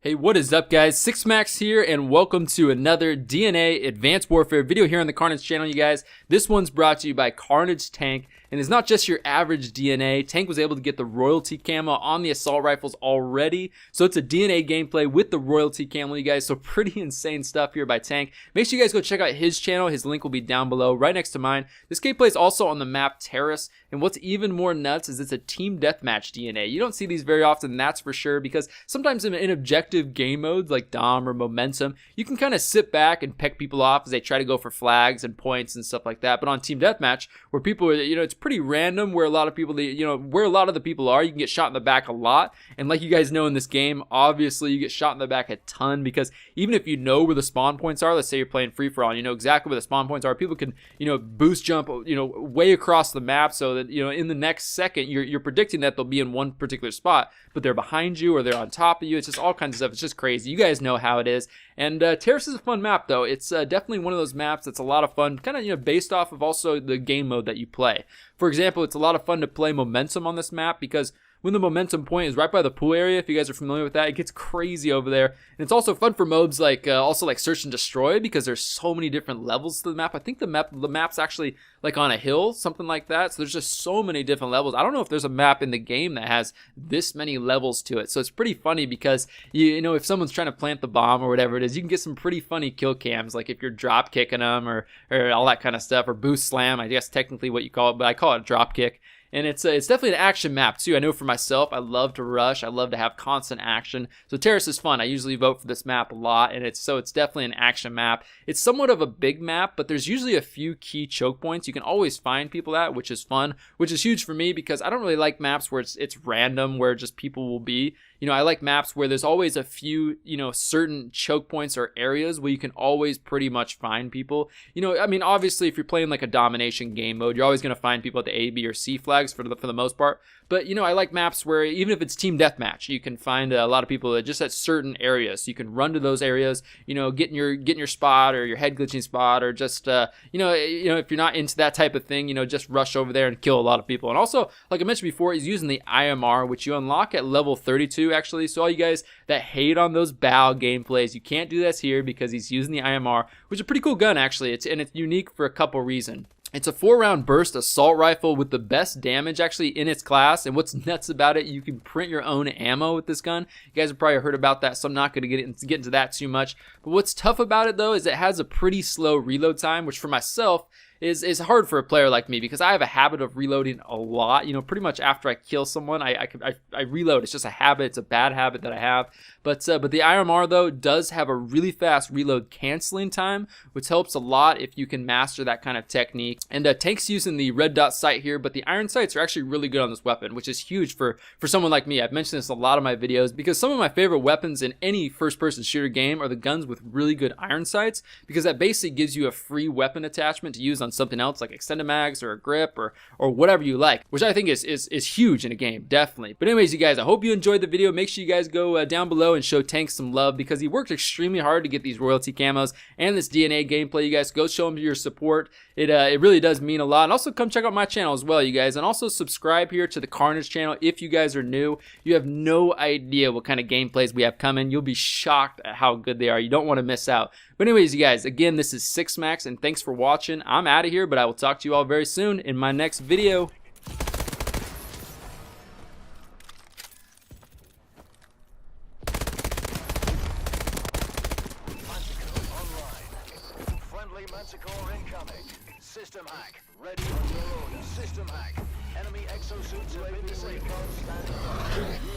Hey, what is up guys? 6Max here and welcome to another DNA Advanced Warfare video here on the Carnage channel, you guys. This one's brought to you by Carnage Tank, and it's not just your average DNA. Tank was able to get the royalty camo on the assault rifles already, so it's a DNA gameplay with the royalty camo, you guys. So pretty insane stuff here by Tank. Make sure you guys go check out his channel. His link will be down below right next to mine. This gameplay is also on the map Terrace, and what's even more nuts is it's a team deathmatch DNA. You don't see these very often, that's for sure, because sometimes in objective game modes like Dom or Momentum, you can kind of sit back and peck people off as they try to go for flags and points and stuff like that. But on team deathmatch, where people are, it's pretty random where a lot of people, where a lot of the people are, you can get shot in the back a lot. And like you guys know in this game, obviously you get shot in the back a ton, because even if you know where the spawn points are, let's say you're playing free for all, and you know exactly where the spawn points are, people can, boost jump, way across the map, so that, in the next second, you're predicting that they'll be in one particular spot, but they're behind you or they're on top of you. It's just all kinds of stuff. It's just crazy. You guys know how it is. And Terrace is a fun map, though. It's definitely one of those maps that's a lot of fun, kind of based off of also the game mode that you play. For example, it's a lot of fun to play Momentum on this map, because when the momentum point is right by the pool area, if you guys are familiar with that, it gets crazy over there. And it's also fun for modes like Search and Destroy, because there's so many different levels to the map. I think the map's actually like on a hill, something like that. So there's just so many different levels. I don't know if there's a map in the game that has this many levels to it. So it's pretty funny, because if someone's trying to plant the bomb or whatever it is, you can get some pretty funny kill cams, like if you're drop kicking them or all that kind of stuff, or boost slam, I guess technically what you call it, but I call it a drop kick. And it's definitely an action map too. I know for myself, I love to rush. I love to have constant action. So Terrace is fun. I usually vote for this map a lot, and it's definitely an action map. It's somewhat of a big map, but there's usually a few key choke points you can always find people at, which is fun, which is huge for me, because I don't really like maps where it's random, where just people will be. I like maps where there's always a few, certain choke points or areas where you can always pretty much find people. I mean, obviously, if you're playing like a domination game mode, you're always going to find people at the A, B, or C flags for the most part. But, I like maps where even if it's team deathmatch, you can find a lot of people just at certain areas. So you can run to those areas, get in your spot, or your head glitching spot, or just, if you're not into that type of thing, just rush over there and kill a lot of people. And also, like I mentioned before, he's using the IMR, which you unlock at level 32, actually. So all you guys that hate on those bow gameplays, you can't do this here, because he's using the IMR, which is a pretty cool gun, actually. It's unique for a couple reasons. It's a 4-round burst assault rifle with the best damage actually in its class, and what's nuts about it, you can print your own ammo with this gun. You guys have probably heard about that, so I'm not going to get into that too much. But what's tough about it though is it has a pretty slow reload time, which for myself is hard for a player like me, because I have a habit of reloading a lot. Pretty much after I kill someone, I reload. It's just a habit. It's a bad habit that I have. But the IMR though does have a really fast reload canceling time, which helps a lot if you can master that kind of technique. And Tank's using the red dot sight here, but the iron sights are actually really good on this weapon, which is huge for someone like me. I've mentioned this in a lot of my videos, because some of my favorite weapons in any first-person shooter game are the guns with really good iron sights, because that basically gives you a free weapon attachment to use on something else like extended mags or a grip or whatever you like, which I think is huge in a game, definitely. But anyways, you guys, I hope you enjoyed the video. Make sure you guys go down below and show Tank some love, because he worked extremely hard to get these royalty camos and this DNA gameplay. You guys go show him your support. It really does mean a lot. And also come check out my channel as well, you guys, and also subscribe here to the Carnage channel if you guys are new. You have no idea what kind of gameplays we have coming. You'll be shocked at how good they are. You don't want to miss out. But anyways, you guys, again, this is 6Max, and thanks for watching. I'm out of here, but I will talk to you all very soon in my next video. Manticore incoming. System hack. Ready on your order. System hack. Enemy exosuits have been disabled. Standing by.